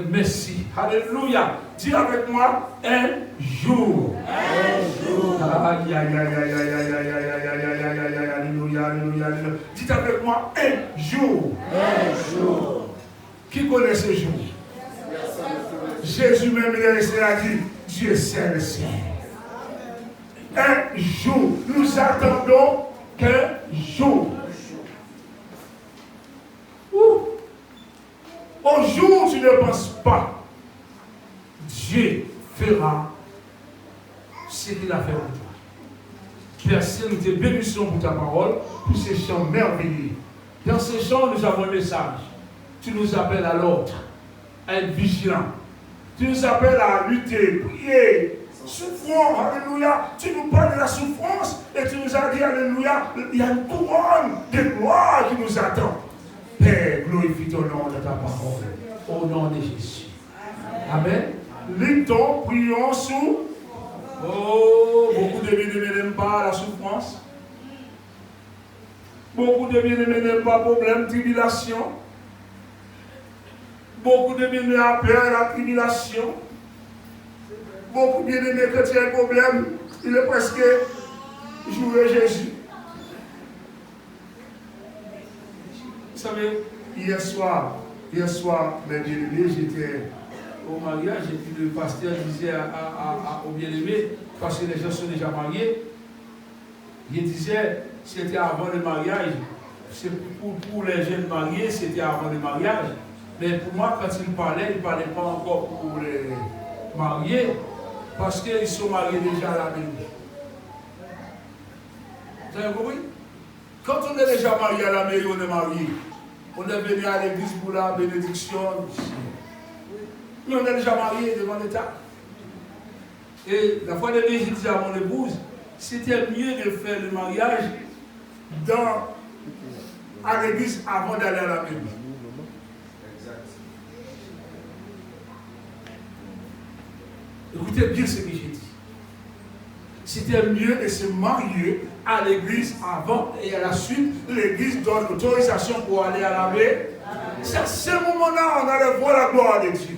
Merci. Alléluia. Dis avec moi, un jour. Un jour. Aïe, aïe, aïe, aïe, aïe, aïe, aïe, aïe, aïe, aïe, aïe, aïe, aïe, alléluia, alléluia, alléluia. Dites avec moi, un jour. Un jour. Qui connaît ce jour? Jésus même, il a dit, Dieu sait le ciel. Un jour. Nous attendons qu'un jour. Au jour où tu ne penses pas, Dieu fera ce qu'il a fait pour toi. Père Saint, nous te bénissons pour ta parole, pour ces chants merveilleux. Dans ces chants, nous avons un message. Tu nous appelles à l'ordre, à être vigilant. Tu nous appelles à lutter, prier, souffrons, alléluia. Tu nous parles de la souffrance et tu nous as dit, alléluia, il y a une couronne de gloire qui nous attend. Père, glorifie ton nom de ta parole, au nom de Jésus. Amen. Luttons, prions sous. Oh, beaucoup de bien-aimés n'aiment pas la souffrance. Beaucoup de bien-aimés n'aiment pas problème, tribulation. Beaucoup de bien-aimés ont peur la tribulation. Beaucoup de bien-aimés, quand il y a un problème, il est presque joué Jésus. Vous savez, hier soir, mes bien-aimés, j'étais au mariage et puis le pasteur disait aux bien-aimés, parce que les gens sont déjà mariés, il disait, c'était avant le mariage, c'est pour les jeunes mariés, c'était avant le mariage, mais pour moi, quand il ne parlait pas encore pour les mariés, parce qu'ils sont mariés déjà à la maison. Vous avez compris? Quand on est déjà marié à la maison, on est marié. On est venu à l'église pour la bénédiction. Mais on est déjà marié devant l'État. Et la fois dernière, j'ai dit à mon épouse, c'était mieux de faire le mariage à l'église avant d'aller à la maison. Écoutez bien ce que j'ai dit. C'était mieux de se marier à l'église avant et à la suite, l'église donne l'autorisation pour aller à la maison. C'est à ce moment-là on allait voir la gloire de Dieu.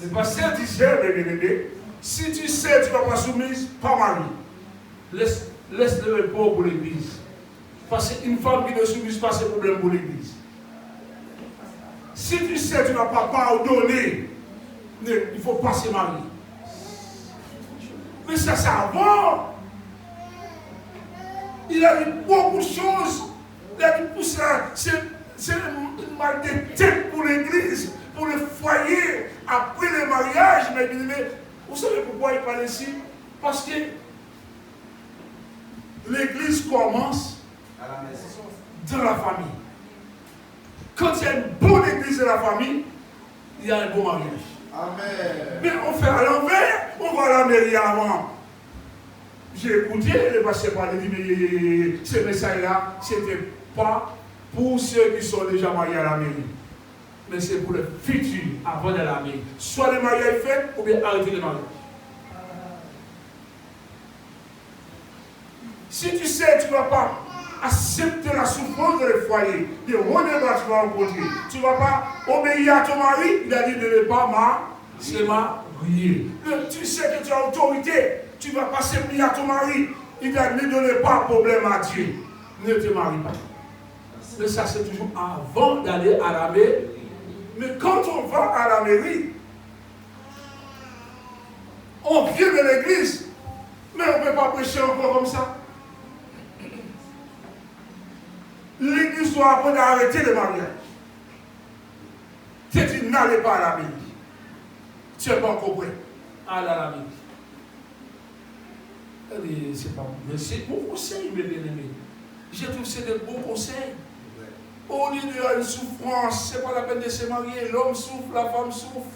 Le pasteur disait, bien-aimé, si tu sais que tu ne vas pas soumise, pas marier. Laisse le repos pour l'église. Parce qu'une femme qui ne soumise pas, c'est problème pour l'église. Si tu sais que tu ne vas pas pardonner, il ne faut pas se marier. Mais ça, c'est avant. Il a dit beaucoup de choses. Il a dit pour ça, c'est une mal de tête pour l'église, pour le foyer, après le mariage. Mais vous savez pourquoi il parle ici? Parce que l'église commence dans la famille. Quand il y a une bonne église de la famille, il y a un bon mariage. Amen. Mais on fait à l'envers, on va à la mairie avant. J'ai écouté, le pasteur parlait, il dit, mais ce message-là, ce n'était pas pour ceux qui sont déjà mariés à la mairie. Mais c'est pour le futur, avant de la mairie. Soit le mariage est fait, ou bien arrêter le mariage. Si tu sais, tu ne vas pas accepter la souffrance de le foyer, de renégat tu vas rencontrer. Tu ne vas pas obéir à ton mari, il a dit de ne pas se marier. Tu sais que tu as autorité, tu ne vas pas se plier à ton mari, il a dit ne donne pas problème à Dieu. Ne te marie pas. Mais ça c'est toujours avant d'aller à la mairie. Mais quand on va à la mairie, on vient de l'église, mais on ne peut pas prêcher encore comme ça. L'église doit apprendre à arrêter le mariage. Tu dis n'allez pas à la mairie. Tu n'es pas encore prêt à aller à la mairie. C'est pas bon. Mais c'est bon conseil, mes bien-aimés. Je trouve que c'est de bons conseils. Au lieu de une souffrance, ce n'est pas la peine de se marier. L'homme souffre, la femme souffre.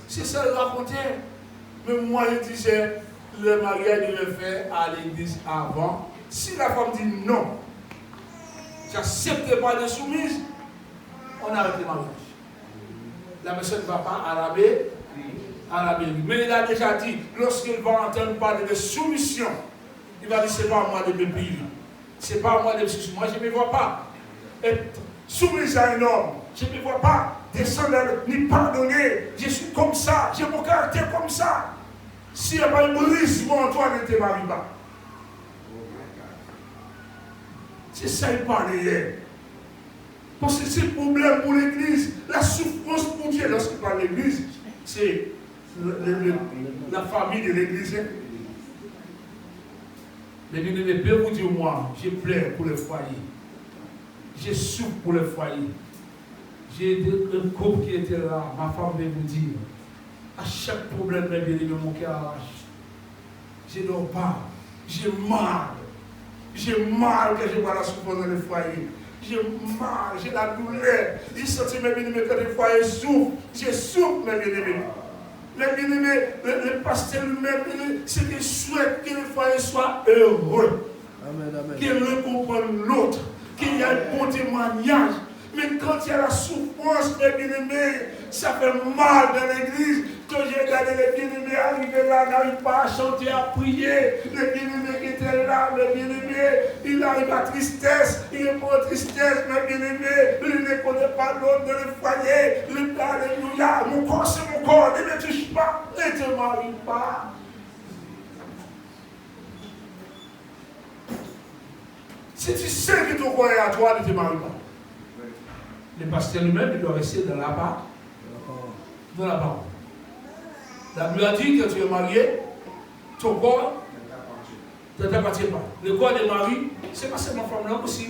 C'est ça le racontait. Mais moi, je disais, le mariage, il le fait à l'église avant. Si la femme dit non, tu n'acceptes pas de soumise, on arrête le mariage. La personne ne va pas à la mairie. Mais il a déjà dit, lorsqu'il va entendre parler de soumission, il va dire, ce n'est pas à moi de me payer. Ce n'est pas à moi de me soumettre. Moi, je ne me vois pas être soumise à un homme. Je ne me vois pas. descendre, ni pardonner. Je suis comme ça, j'ai mon caractère comme ça. S'il n'y a pas un brisement en toi, ne te marie pas. C'est ça qu'il parlait hier. Parce que c'est le problème pour l'Église. La souffrance pour Dieu, lorsqu'il parle de l'Église, c'est la famille de l'Église. Mais bien aimé, peux vous dire, moi, je pleure pour le foyer. Je souffre pour le foyer. J'ai un couple qui était là, ma femme veut vous dire, à chaque problème, bien aimé, mon cœur arrache. Je ne dors pas. J'ai mal. J'ai mal quand je vois la souffrance dans le foyer. J'ai mal, j'ai la douleur. Il sentit mes bien-aimés quand le foyer souffre. Je souffre, mes bien-aimés. Mes bien-aimés, le pasteur lui-même, c'est qu'il souhaite que le foyer soit heureux. Amen, amen. Qu'il recomprenne l'autre. Qu'il y ait un bon témoignage. Mais quand il y a la souffrance, mes bien-aimés, ça fait mal dans l'église. Quand j'ai regardé les bien-aimés arriver là, n'arrive pas à chanter, à prier. Les bien-aimés qui étaient là, mes bien-aimés, il arrive à tristesse, il est pour tristesse, mes bien-aimés, il ne connaît pas l'autre dans le foyer. Alléluia, mon corps c'est mon corps, ne me touche pas, ne te marie pas. Si tu sais que ton corps est à toi, ne te marie pas. Le pasteur lui-même, il doit rester dans la part. Dans la parole. La Bible a dit que tu es marié, ton corps ne t'appartient pas. Le corps des maris, c'est pas seulement femme-là aussi.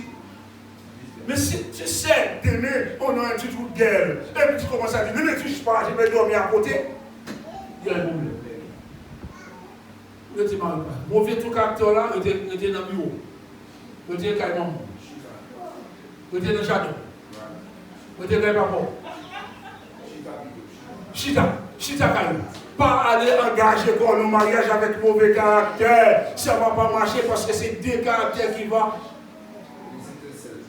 Mais si tu sais d'aimer, on a un petit trou de guerre, et puis tu commences à dire, ne me touche pas, je vais dormir à côté, il y a un problème. Ne te marie pas. Mon vieux tout caractère là, il était dans le bureau. Il était carrément. Il était dans le jardin. Il était dans le papa. Chita Kayo. Pas aller engager pour le mariage avec mauvais caractère. Ça ne va pas marcher parce que c'est deux caractères qui vont.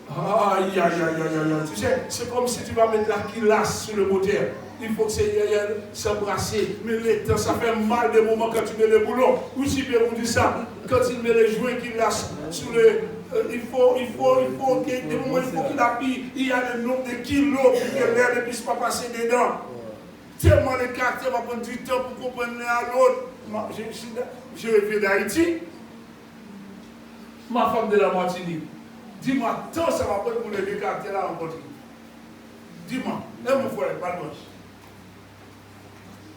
Aïe, aïe, aïe, aïe, aïe. Tu sais, c'est comme si tu vas mettre la kilasse sur le moteur. Il faut que s'embrasser. Mais le temps, ça fait mal des moments quand tu mets le boulon. Ou si bien vous dit ça, quand il met les joints kilasse sur le. Il faut qu'il appuie. Il y a le nombre de kilos pour que l'air ne puisse pas passer dedans. Tellement le caractère va prendre du temps pour comprendre l'un à l'autre. Je reviens d'Haïti. Ma femme de la Martinique. Dis-moi, tant ça va prendre pour les deux caractères là rencontrer. Dis-moi, là mon frère, pas de manche.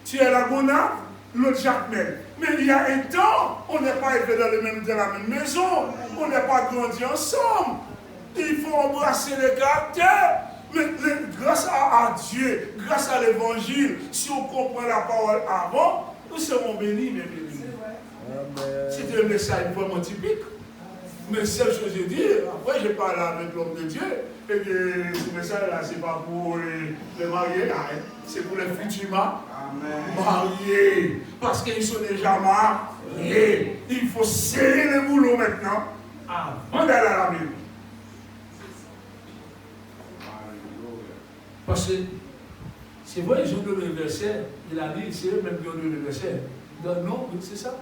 Tu es la Gona, l'autre Jacques-Mel. Mais il y a un temps, on n'est pas élevé dans la même maison. On n'est pas grandi ensemble. Il faut embrasser les caractères. Mais grâce à Dieu, grâce à l'évangile, si on comprend la parole avant, nous serons bénis, mes bénis. C'était un message vraiment typique. Mais seule chose que je dis, après je parle avec l'homme de Dieu, et que ce message-là, ce n'est pas pour les mariés, c'est pour les futurs mariés. Parce qu'ils sont déjà mariés. Il faut serrer le boulot maintenant avant d'aller à la maison. Parce que c'est vrai, ils ont donné le verset, il a dit, c'est eux même qui ont donné le verset. Dans le nom, c'est ça.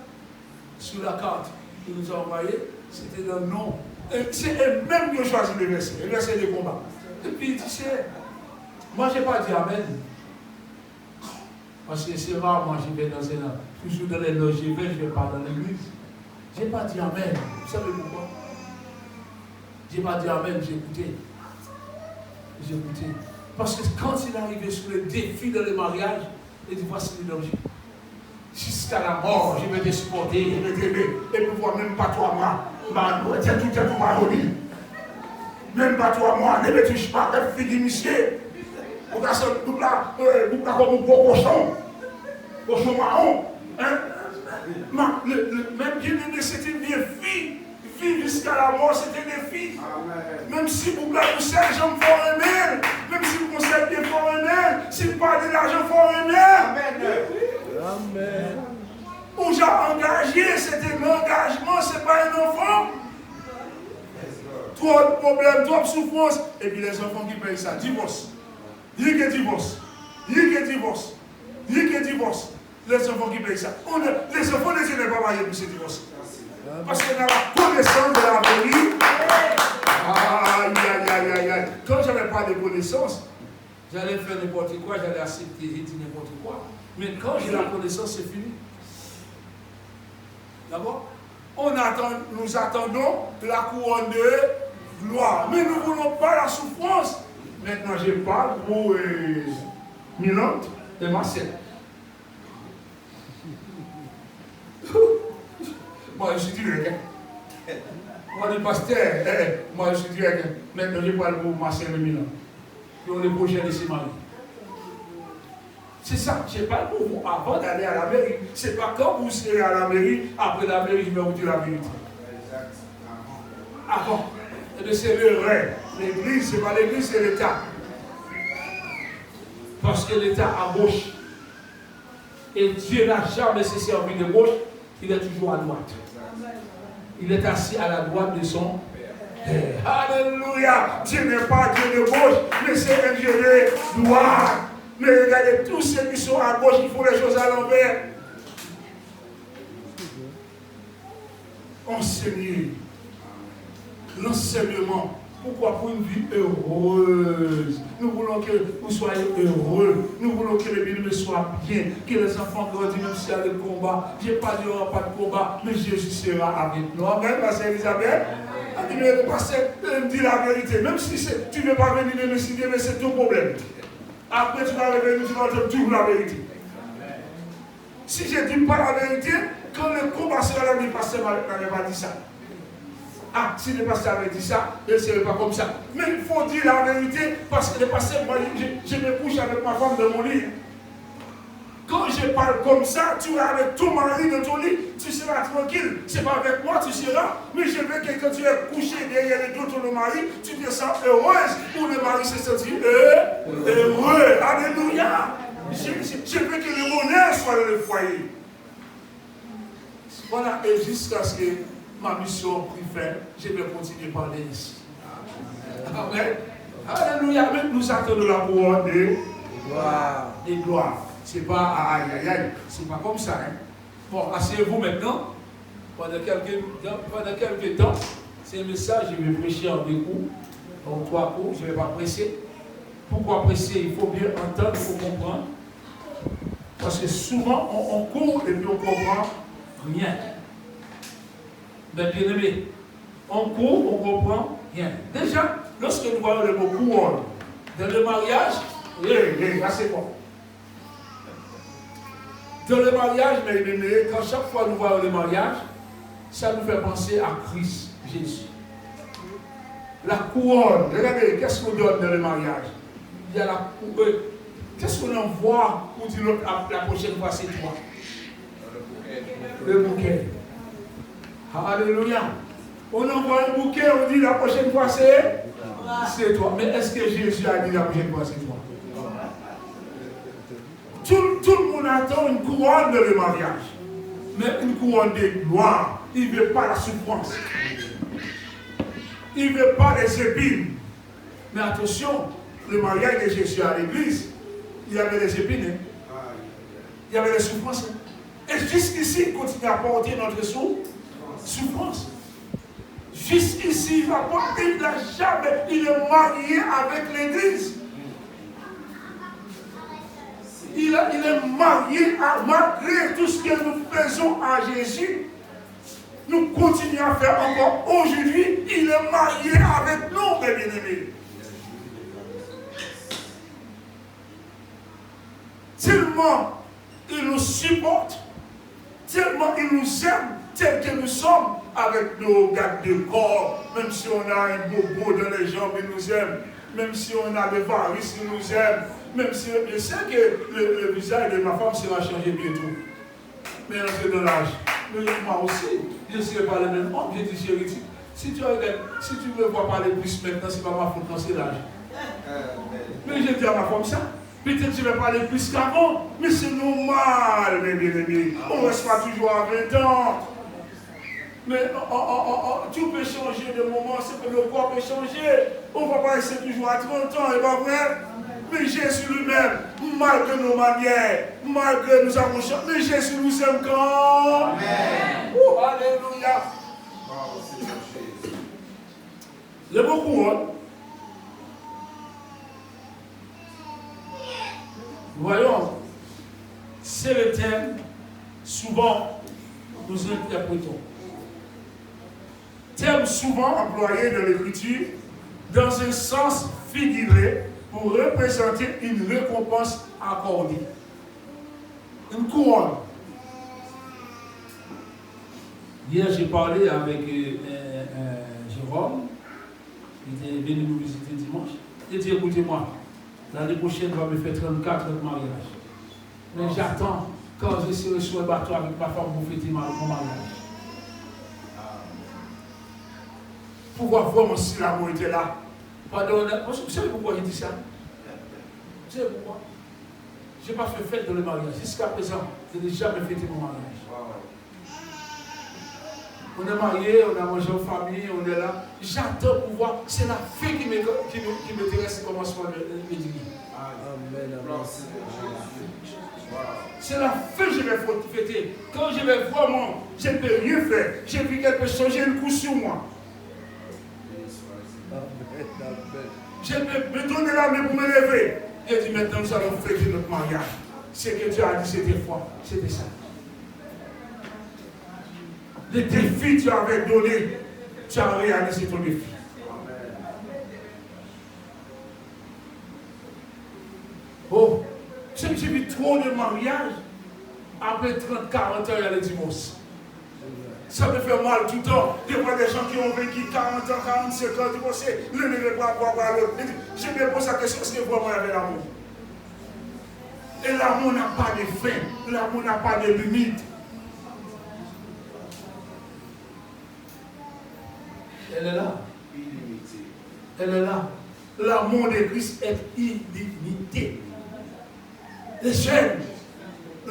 Sur la carte qu'ils nous ont envoyé, c'était dans le nom. C'est eux-mêmes qui ont choisi le verset de combat. Et puis, tu sais, moi je n'ai pas dit Amen. Parce que c'est rare, moi je vais dans toujours dans les loges, je vais pas dans l'église. Je n'ai pas dit Amen. Vous savez pourquoi? Je n'ai pas dit Amen, j'ai écouté. J'ai écouté. Parce que quand il est arrivé sur le défi dans le mariage, il dit voici le danger. Jusqu'à la mort, je vais te supporter, je vais t'aimer. Et puis voir même pas toi, moi. Tu es tout marronné. Même pas toi, moi, ne me touche pas, fille monsieur. On a ce tout là, comme un gros cochon. Cochon marron. Même bien-aimé, c'était une vieille fille. Vivre jusqu'à la mort, c'était des filles. Même si vous conseillez les gens font aimer, même si vous conseillez bien font aimer, si vous parlez de l'argent font aimer. Amen. Ou j'ai engagé, c'était l'engagement, ce n'est pas un enfant. Trop de problèmes, trop de souffrance. Et puis les enfants qui payent ça, divorce. Il y a que divorce. Il y a que divorce. Il y a que divorce. Les enfants qui payent ça. Les enfants ne sont pas mariés pour ce divorce. Parce qu'on a la connaissance de la vérité. Aïe, aïe, aïe, aïe, aïe. Quand je n'avais pas de connaissance, J'allais faire n'importe quoi, j'allais accepter, j'ai dit n'importe quoi. Mais quand j'ai la connaissance, c'est fini. D'abord, nous attendons la couronne de gloire. Mais nous ne voulons pas la souffrance. Maintenant, je parle pour Milan et Marcel. Moi, je suis direct. Moi, le pasteur, moi, je suis direct. Maintenant, je parle pour Marcel et Milan. Qui ont les projets de ses maris. C'est ça, je parle pour vous avant d'aller à la mairie. Ce n'est pas quand vous serez à la mairie, après la mairie, je vais vous dire la vérité. Avant. Et c'est le rêve. L'église, ce n'est pas l'église, c'est l'État. Parce que l'État a gauche. Et Dieu n'a jamais cessé servi de gauche, il est toujours à droite. Il est assis à la droite de son Père. Alléluia! Dieu n'est pas Dieu de gauche, mais c'est un Dieu de droite. Mais regardez, tous ceux qui sont à gauche, ils font les choses à l'envers. Enseigner. L'enseignement. Pourquoi? Pour une vie heureuse. Nous voulons que vous soyez heureux. Nous voulons que les bien soient bien. Que les enfants grandissent même s'il y a le combat. Je n'ai pas dit qu'il n'y aura pas de combat, mais Jésus sera avec nous. Amen, Pasteur Elisabeth. Le pasteur me dit la vérité. Même si tu ne veux pas venir me décider, mais c'est ton problème. Après, tu vas revenir, tu vas te dire la vérité. Si je ne dis pas la vérité, quand le combat sera là, le pasteur n'avait pas dit ça. Ah, si le pasteur avait dit ça, il ne serait pas comme ça. Mais il faut dire la vérité, parce que le pasteur, moi, je me couche avec ma femme dans mon lit. Quand je parle comme ça, tu vas avec ton mari dans ton lit, tu seras tranquille. Ce n'est pas avec moi, tu seras. Mais je veux que quand tu es couché derrière les dos de ton mari, tu te sens heureuse pour le mari se sentir heureux. Alléluia. Je veux que le bonheur soit dans le foyer. Voilà, et jusqu'à ce que ma mission prit fin, je vais continuer à parler ici. Amen. Alléluia. Même nous attendons la couronne de gloire. C'est pas aïe aïe aïe, c'est pas comme ça. Hein. Bon, asseyez-vous maintenant. Pendant quelques temps, c'est un message, je vais prêcher en 2 coups, en 3 coups, je ne vais pas presser. Pourquoi presser? Il faut bien entendre, il faut comprendre. Parce que souvent, on court et puis on ne comprend rien. Mais bien aimé, on court, on ne comprend rien. Déjà, lorsque nous voyons le mot couronne dans le mariage, là c'est quoi? Dans le mariage, mes aimés, quand chaque fois nous voyons le mariage, ça nous fait penser à Christ, Jésus. La couronne, regardez, qu'est-ce qu'on donne dans le mariage? Il y a la couronne. Qu'est-ce qu'on envoie pour dire la prochaine fois c'est toi? Le bouquet. Alléluia. On envoie un bouquet, on dit la prochaine fois c'est toi. Mais est-ce que Jésus a dit la prochaine fois c'est toi? Tout le monde attend une couronne dans le mariage. Mais une couronne de gloire. Il ne veut pas la souffrance. Il ne veut pas les épines. Mais attention, le mariage de Jésus à l'église, il y avait les épines. Hein? Il y avait les souffrances. Hein? Et jusqu'ici, il continue à porter notre souffrance. Jusqu'ici, il n'a jamais, il est marié avec l'église. Il est marié malgré tout ce que nous faisons à Jésus. Nous continuons à faire encore aujourd'hui. Il est marié avec nous, mes bien-aimés. Tellement il nous supporte, tellement il nous aime, tel que nous sommes, avec nos gardes de corps. Même si on a un bobo dans les jambes, il nous aime. Même si on a des varices, il nous aime. Même si je sais que le visage de ma femme sera changé bientôt. Mais on est dans l'âge. Mais moi aussi, je ne serai pas le même homme. J'ai dit, chérie, si tu me vois parler plus maintenant, ce n'est pas ma faute quand c'est l'âge. Mais j'ai dit à ma femme ça. Peut-être que je vais parler plus qu'avant. Mais c'est normal, mes bien-aimés. On ne reste pas toujours à 20 ans. Mais tout peut changer de moment, c'est que le corps peut changer. On ne va pas rester toujours à 30 ans, et pas vrai? Mais Jésus lui-même, malgré nos manières, malgré nous avons changé, mais Jésus nous aime quand? Amen. Oh, alléluia. Le mot couronne, Voyons, c'est le thème, souvent, nous interprétons. Thème souvent employé dans l'écriture dans un sens figuré pour représenter une récompense accordée. Une couronne. Hier, j'ai parlé avec Jérôme, il était venu nous visiter dimanche. Il dit, écoutez-moi, l'année prochaine, on va me faire 34 mariages. Mais j'attends, quand je serai sur le bateau avec ma femme, pour fêter mon mariage. Pour voir vraiment si l'amour était là. Vous savez pourquoi il dit ça? Vous savez pourquoi? Je n'ai pas fait fête dans le mariage. Jusqu'à présent, je n'ai jamais fêté mon mariage. On est mariés, on a mangé en famille, on est là. J'attends pour voir. C'est la fête qui m'intéresse au commencement de l'église. C'est la fête que je vais fêter. Quand je vais voir moi, je ne peux rien faire. J'ai vu quelque chose, j'ai le coup sur moi. Je peux me donner la main pour me lever. Il dit maintenant nous allons fêter notre mariage. Ce que Dieu a dit c'était foi, c'était ça. Les défis que tu avais donnés, tu as réalisé ton défi. Oh, j'ai vu trop de mariages. Après 30, 40 ans, il y a le divorce. Ça me fait mal tout le temps. Des fois, des gens qui ont vécu 40 ans, 45 ans, divorcés, l'un ne veut pas voir l'autre. Je me pose la question, est-ce que vraiment il y avait l'amour? Et l'amour n'a pas de fin. L'amour n'a pas de limite. Elle est là. Illimitée. Elle est là. L'amour de Christ est illimité. Les jeunes,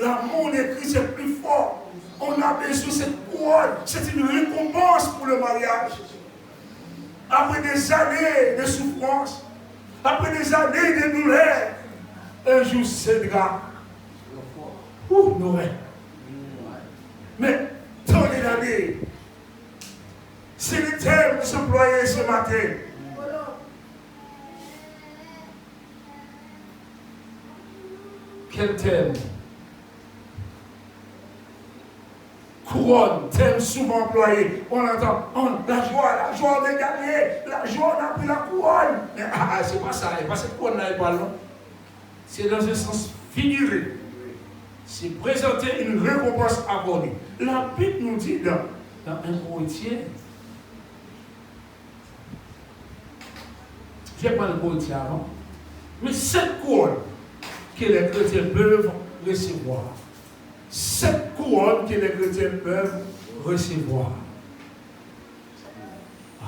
l'amour de Christ est plus fort. On a besoin de cette couronne. C'est une récompense pour le mariage. Après des années de souffrance, après des années de douleur, un jour cédera. Noël. Mais tant d'années, c'est le thème de s'employer ce matin. Quel thème? Couronne, thème souvent employé. On entend la joie de gagner, la joie on a pris la couronne. Mais c'est pas ça, et pas cette couronne-là, c'est dans un sens figuré. C'est présenter une récompense accordée. La Bible nous dit dans 1 Corinthiens, je vais prendre le Corinthiens avant, mais cette couronne que les chrétiens peuvent recevoir. Cette couronne que les chrétiens peuvent recevoir.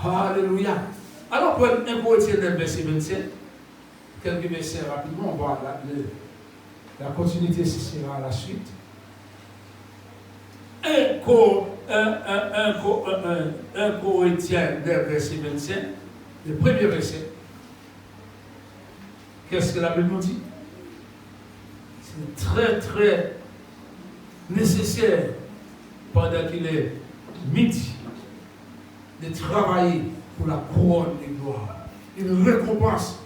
Alléluia. Alors, pour 1 Corinthiens 9, verset 27, quelques versets rapidement, on va la continuité, ce sera la suite. 1 Corinthiens 9, verset 25, le premier verset. Qu'est-ce que la Bible nous dit? C'est très, très nécessaire, pendant qu'il est midi, de travailler pour la couronne de gloire. Une récompense.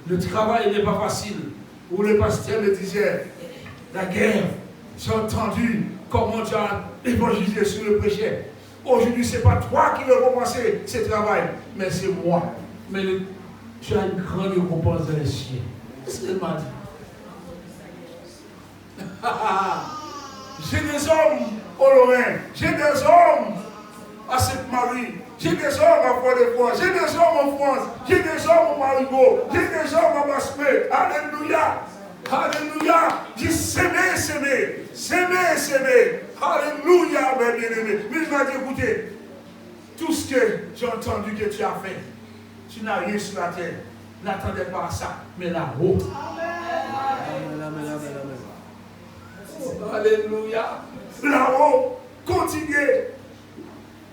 Le travail n'est pas facile. Où le pasteur me disait, la guerre, j'ai entendu comment tu as évangélisé sur le péché. Aujourd'hui, ce n'est pas toi qui veux commencer ce travail, mais c'est moi. Mais tu as une grande récompense dans les cieux. Qu'est-ce qu'elle m'a dit? J'ai des hommes au Lorrain, j'ai des hommes à Sainte-Marie, j'ai des hommes à Fort-de-France, j'ai des hommes en France, j'ai des hommes au Marigot, j'ai des hommes à Basse-Mé. Alléluia! Alléluia! Dis s'aimer, s'aimer, s'aimer, s'aimer. Alléluia, mes bien-aimés. Mais je vais t'écouter. Tout ce que j'ai entendu que tu as fait, tu n'as rien sur la terre. N'attendez pas à ça, mais là-haut. Amen, amen, amen, amen. Oh, alléluia. Là-haut, continuez.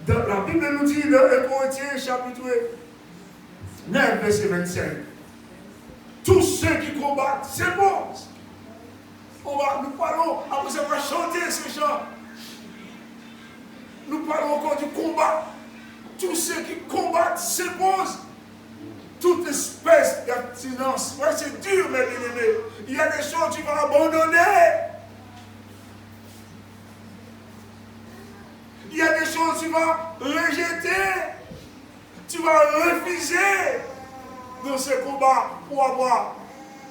Dans la Bible nous dit dans 1 Corinthiens chapitre 9, verset 25. Tous ceux qui combattent, c'est bon. Nous parlons, après avoir chanté ce chant, nous parlons encore du combat. Tous ceux qui combattent s'imposent. toute espèce d'abstinence. Ouais, c'est dur, mes bien-aimés. Il y a des choses que tu vas abandonner. Il y a des choses que tu vas rejeter. Tu vas refuser dans ce combat pour avoir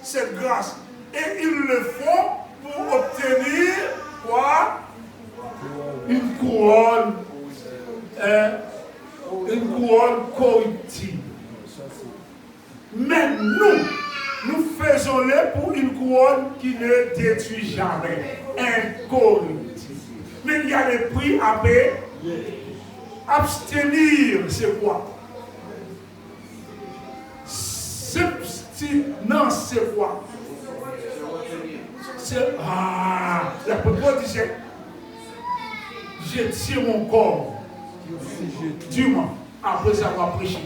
cette grâce. Et ils le font pour obtenir quoi? Une couronne. Une couronne corruptible. Mais nous faisons-le pour une couronne qui ne détruit jamais. Incorruptible. Mais il y a des prix à payer. Abstenir, c'est quoi? Substinence, c'est quoi? C'est. L'apôtre Paul disait, je tire mon corps durement après avoir prêché.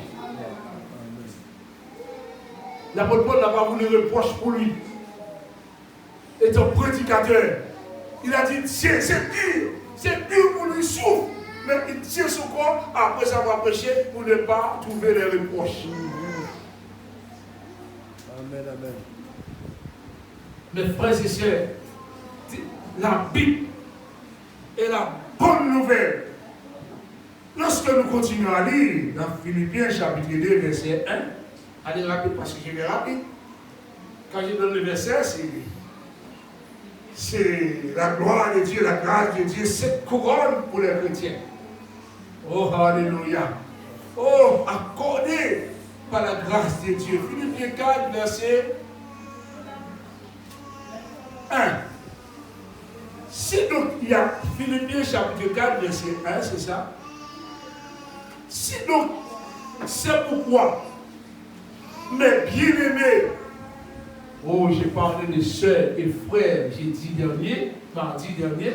L'apôtre Paul n'a pas voulu reproche pour lui. Étant prédicateur, il a dit, tiens, c'est dur pour lui souffre. Mais il tire son corps après avoir prêché pour ne pas trouver les reproches. Amen, amen. Mes frères et sœurs, la Bible est la bonne nouvelle. Lorsque nous continuons à lire dans Philippiens chapitre 2, verset 1, allez rapide parce que je vais rapide. Quand je donne le verset, c'est la gloire de Dieu, la grâce de Dieu, cette couronne pour les chrétiens. Oh, alléluia. Oh, accordé par la grâce de Dieu. Philippiens 4, verset 1. Si donc il y a Philippiens chapitre 4, verset 1, c'est ça. Si donc, c'est pourquoi, mes bien-aimés, oh, j'ai parlé de sœurs et frères, j'ai dit mardi dernier,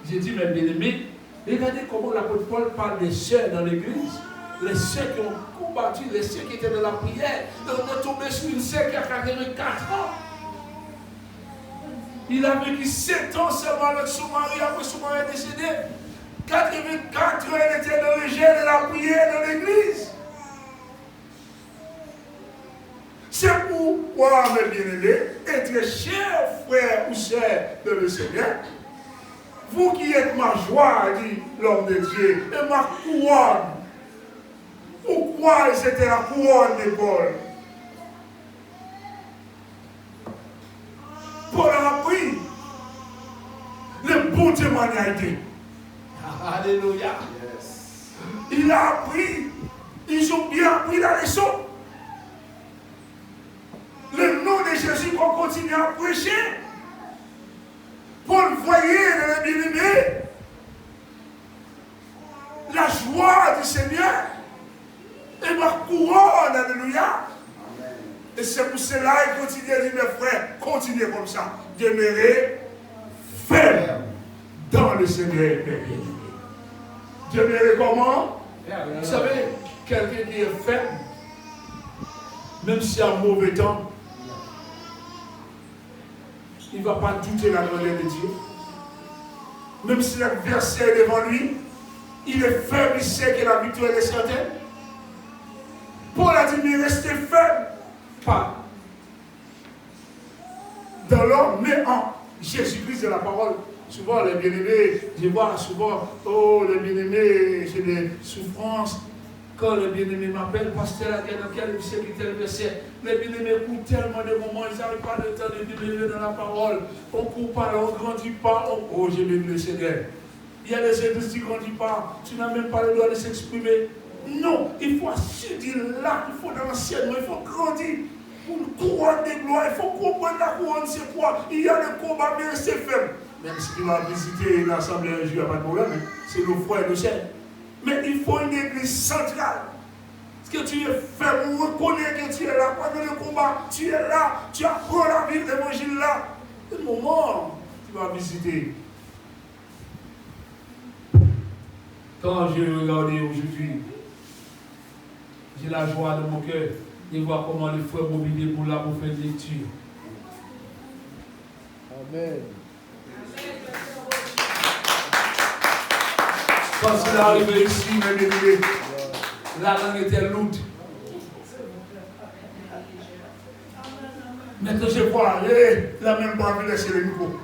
j'ai dit mes bien-aimés, regardez comment l'apôtre Paul parle des sœurs dans l'église. Les sœurs qui ont combattu, les sœurs qui étaient dans la prière. On est tombé sur une sœur qui a 84 ans. Il a vécu 7 ans seulement avec son mari, après son mari est décédé. 84 ans, elle était dans le gel de la prière dans l'église. C'est pourquoi, mes bien-aimés, être chers frères ou sœurs de le Seigneur, vous qui êtes ma joie, dit l'homme de Dieu, et ma couronne. Pourquoi c'était la couronne de Paul? Paul a appris le bon témoignage. Alléluia. Yes. Il a appris. Ils ont bien appris la leçon. Le nom de Jésus qu'on continue à prêcher. Paul voyait dans les bien-aimés la joie du Seigneur et ma couronne. Alléluia. Et c'est pour cela qu'il continue à dire, mes frères, continuez comme ça. Demeurez fermes dans le Seigneur. Demeurez comment? Vous savez, quelqu'un qui est ferme, même si un mauvais temps, il ne va pas douter la grandeur de Dieu. Même si l'adversaire est devant lui, il est ferme, il sait que la victoire est certaine. Paul a dit, mais restez ferme. Pas dans l'homme, mais en Jésus-Christ de la parole. Souvent, les bien-aimés, je vois souvent, oh, les bien-aimés, j'ai des souffrances. Quand les bien-aimés m'appellent, pasteur, dans quel verset, les bien-aimés courent tellement de moments, ils n'arrivent pas le temps de demeurer dans la parole. On ne court pas, on ne grandit pas. Oh, j'ai béni le Seigneur. Il y a des églises qui ne grandissent pas, tu n'as même pas le droit de s'exprimer. Non, il faut étudier là, il faut dans l'enseignement, il faut grandir. Pour une couronne de gloire, il faut comprendre la couronne, c'est quoi? Il y a le combat, mais c'est faible. Même si tu vas visiter l'assemblée un jour, il n'y a pas de problème, c'est nos frères de chair. Mais il faut une église centrale. Parce que tu es faible, on reconnaît que tu es là, pendant le combat, tu es là, tu apprends la vie de l'évangile là. C'est le moment tu vas visiter. Quand j'ai regardé aujourd'hui, j'ai la joie de mon cœur de voir comment les frères mobilisés pour là pour faire une lecture. Amen. Quand il est arrivé ici, la langue était lourde. Maintenant, je vois la même bravure chez les nouveaux.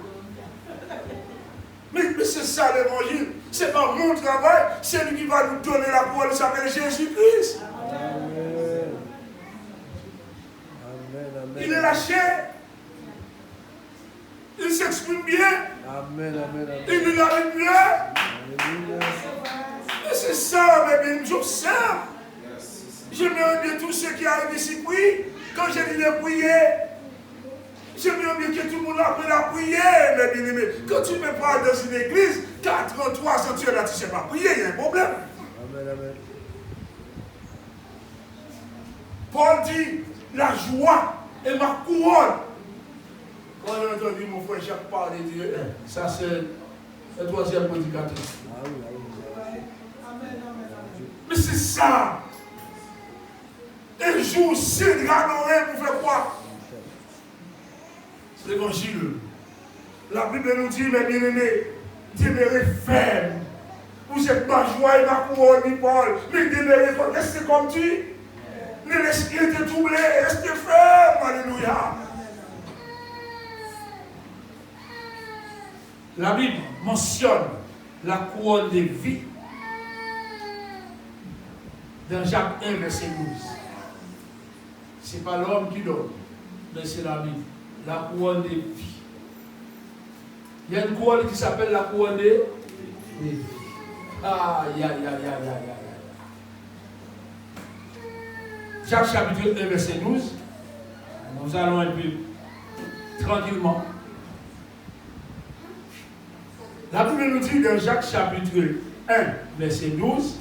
Mais c'est ça l'évangile. Ce n'est pas mon travail, c'est lui qui va nous donner la couronne, il s'appelle Jésus-Christ. Amen. Amen. Il est lâché. Il s'exprime bien. Amen. Amen. Il nous arrive bien. Alléluia. Et c'est ça, mes bien, j'observe. J'aimerais bien tous ceux qui arrivent ici prient. Quand j'ai dit de prier, j'aimerais bien que tout le monde apprenne à prier, mes bien-aimés. Quand tu me parles dans une église, 43 ans, tu es là, tu ne sais pas prier, il y a un problème. Amen. Amen. Paul dit, la joie est ma couronne. Quand on a entendu mon frère Jacques parler, il dit, ça c'est le troisième prédicateur. Ah oui, ah oui. Mais c'est ça. Un jour, c'est granoré pour faire quoi? C'est l'évangile. La Bible nous dit, mes bien-aimés, demeurez fermes. Vous êtes ma joie et ma couronne, dit Paul. Mais demeurez, restez comme tu. Ne laissez rien te troubler, restez fermes. Alléluia. La Bible mentionne la couronne de vie dans Jacques 1, verset 12. Ce n'est pas l'homme qui donne, mais c'est la Bible. La couronne de vie. Il y a une couronne qui s'appelle la couronne de vie. Aïe, aïe, aïe, aïe, aïe, aïe. Jacques chapitre 1, verset 12. Nous allons un peu tranquillement. La Bible nous dit dans Jacques chapitre 1, verset 12,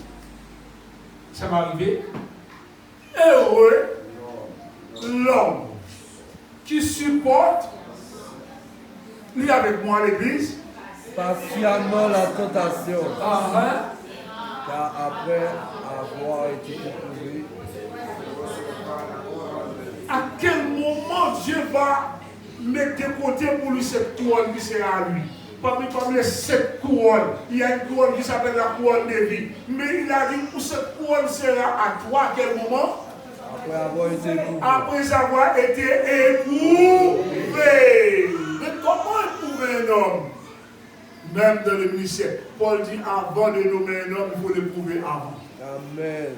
ça va arriver. Heureux l'homme qui supporte, lis avec moi à l'église, Patiemment la tentation, car après avoir été éprouvé, à quel moment Dieu va mettre de côté pour lui cette couronne qui sera à lui. Parmi les 7 couronnes, il y a une couronne qui s'appelle la couronne de vie. Mais il a dit pour cette couronne sera à toi à quel moment? après avoir été éprouvé. Après avoir été éprouvé. Mais comment éprouver un homme? Même dans le ministère, Paul dit avant de nommer un homme, il faut l'éprouver avant. Amen.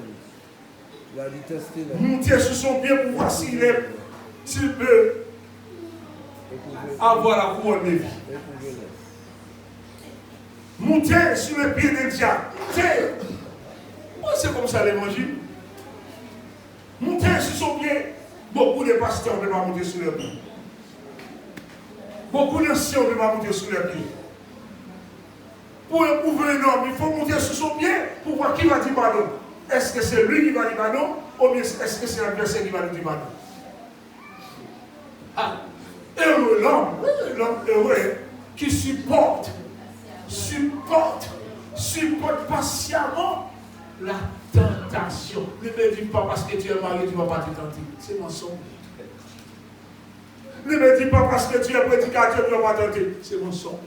Il a dit tester là. Monter sur son pied pour voir s'il peut avoir la couronne de vie. Éprouvé là. Monter sur le pied des diables. C'est comme ça l'évangile. Monter sur son pied. Beaucoup de pasteurs ne peuvent pas monter sur leur pied. Beaucoup d'anciens ne peuvent pas monter sur leur pied. Pour éprouver un homme, il faut monter sur son pied pour voir qui va dire pardon. Est-ce que c'est lui qui va dire pardon ou bien est-ce que c'est l'adversaire qui va dire pardon? Ah, heureux l'homme heureux qui supporte patiemment la tentation. Ne me dis pas parce que tu es marié, tu ne vas pas te tenter. C'est mensonge. Ne me dis pas parce que tu es prédicateur, tu ne vas pas tenter. C'est mensonge.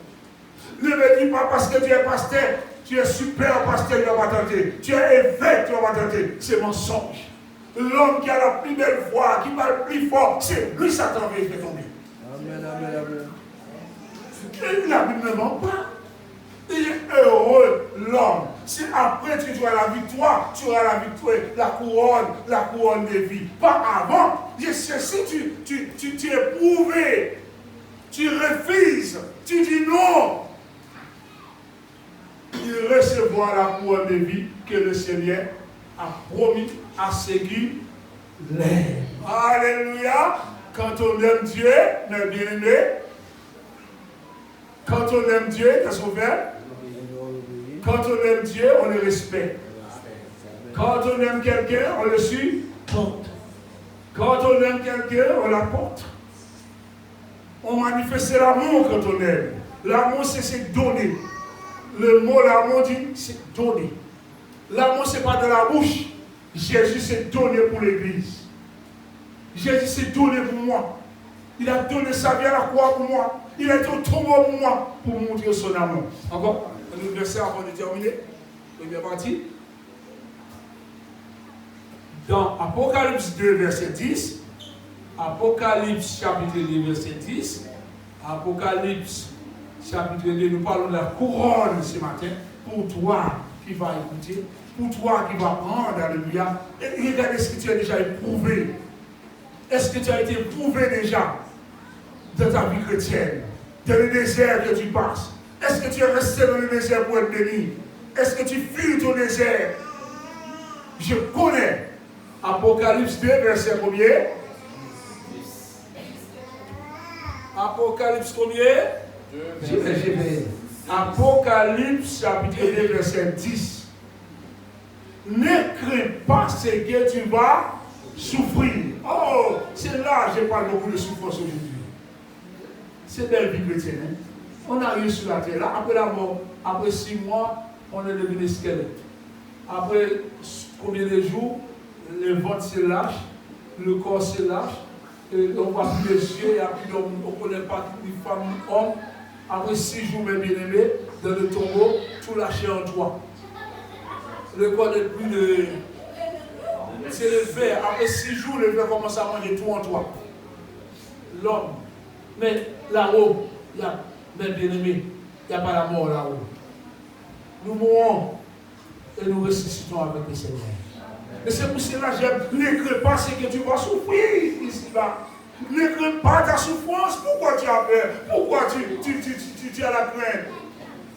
Ne me dis pas parce que tu es pasteur, tu es super pasteur, tu ne vas pas tenter. Tu es évêque, tu ne vas pas tenter. C'est mensonge. L'homme qui a la plus belle voix, qui parle plus fort, c'est lui Satan qui fait tomber. Amen, amen, amen. Et la Bible ne ment pas. Il est heureux l'homme. Si après tu auras la victoire, la couronne de vie. Pas avant. Si tu es prouvé, tu refuses, tu dis non, il recevra la couronne de vie que le Seigneur a promis à ceux qui l'aiment. Alléluia. Quand on aime Dieu, mes bien-aimés, quand on aime Dieu, qu'est-ce qu'on fait? Quand on aime Dieu, on le respecte. Quand on aime quelqu'un, on le supporte. Quand on aime quelqu'un, on l'apporte. On manifeste l'amour quand on aime. L'amour, c'est donner. Le mot l'amour dit, c'est donner. L'amour, ce n'est pas de la bouche. Jésus s'est donné pour l'Église. Jésus s'est donné pour moi. Il a donné sa vie à la croix pour moi. Il a été au tombeau pour moi, pour montrer son amour. Encore un verset avant de terminer. Première partie. Dans Apocalypse 2, verset 10, Apocalypse chapitre 2, verset 10. Apocalypse chapitre 2, nous parlons de la couronne ce matin pour toi qui vas écouter, pour toi qui vas prendre, alléluia. Et regarde ce que tu as déjà éprouvé. Est-ce que tu as été éprouvé déjà dans ta vie chrétienne, dans le désert que tu passes? Est-ce que tu es resté dans le désert pour être béni? Est-ce que tu fuis ton désert? Je connais Apocalypse 2, verset combien? Apocalypse combien? Apocalypse chapitre 2, verset 10. Ne crains pas ce que tu vas souffrir. Oh, c'est là que je parle beaucoup de souffrance aujourd'hui. C'est belle vie chrétienne. Hein? On arrive sur la terre. Là, après la mort, après 6 mois, on est devenu squelette. Après combien de jours, le ventre se lâche, le corps se lâche, et on ne voit plus les yeux, et on ne connaît pas ni femme ni homme. Après 6 jours, mes bien-aimés, dans le tombeau, tout lâché en toi. Le corps n'est plus de. C'est le ver. Après 6 jours, le ver commence à manger tout en toi. L'homme. Mais là-haut, il y a, mes bien-aimés, il n'y a pas la mort là-haut. Nous mourons et nous ressuscitons avec le Seigneur. Et c'est pour cela que ne crains pas ce que tu vas souffrir ici-bas. Ne crains pas ta souffrance. Pourquoi tu as peur? Pourquoi tu as la crainte?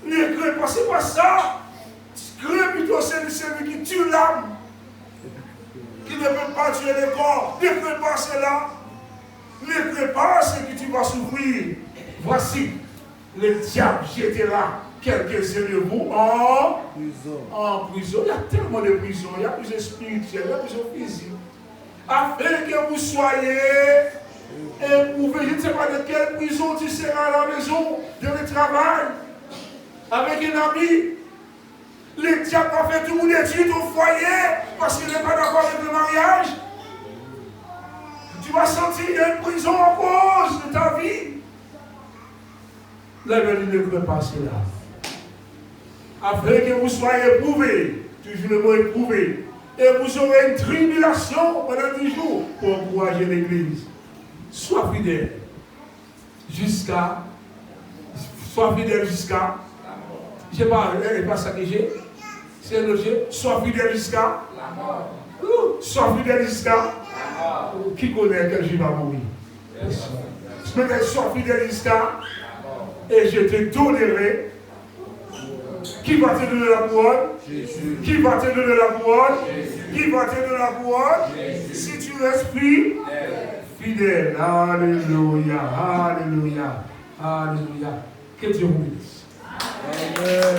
Ne crains pas, c'est pas ça. Crains plutôt celui qui tue l'âme, qui ne peut pas tuer le corps. Ne crains pas cela. Ne crains pas ce que tu vas souffrir. Voici, le diable jettera quelques-uns de vous en prison. Il y a tellement de prisons. Il y a prison spirituelle, il y a prison physique. Afin que vous soyez éprouvés. Je ne sais pas de quelle prison tu seras à la maison, de le travail, avec un ami. Le diable va faire tout le monde étude au foyer parce qu'il n'est pas d'accord avec le mariage. Tu vas sentir une prison en cause de ta vie. La vérité ne peut pas cela. Afin que vous soyez éprouvés, toujours le mot éprouvé, et vous aurez une tribulation pendant 10 jours pour encourager l'Église. Sois fidèle jusqu'à. Sois fidèle jusqu'à. Je ne sais pas ça que j'ai. C'est le jeu. Sois fidèle jusqu'à. La mort. Sois fidèle jusqu'à. La mort. Qui connaît quel jour va mourir? Mais sois fidèle jusqu'à. Et je te donnerai. Qui va te donner la couronne? Jésus. Qui va te donner la couronne? Jésus. Qui va te donner la couronne? Jésus. Si tu restes fidèle. Alléluia. Alléluia. Alléluia. Que Dieu vous bénisse. Amen.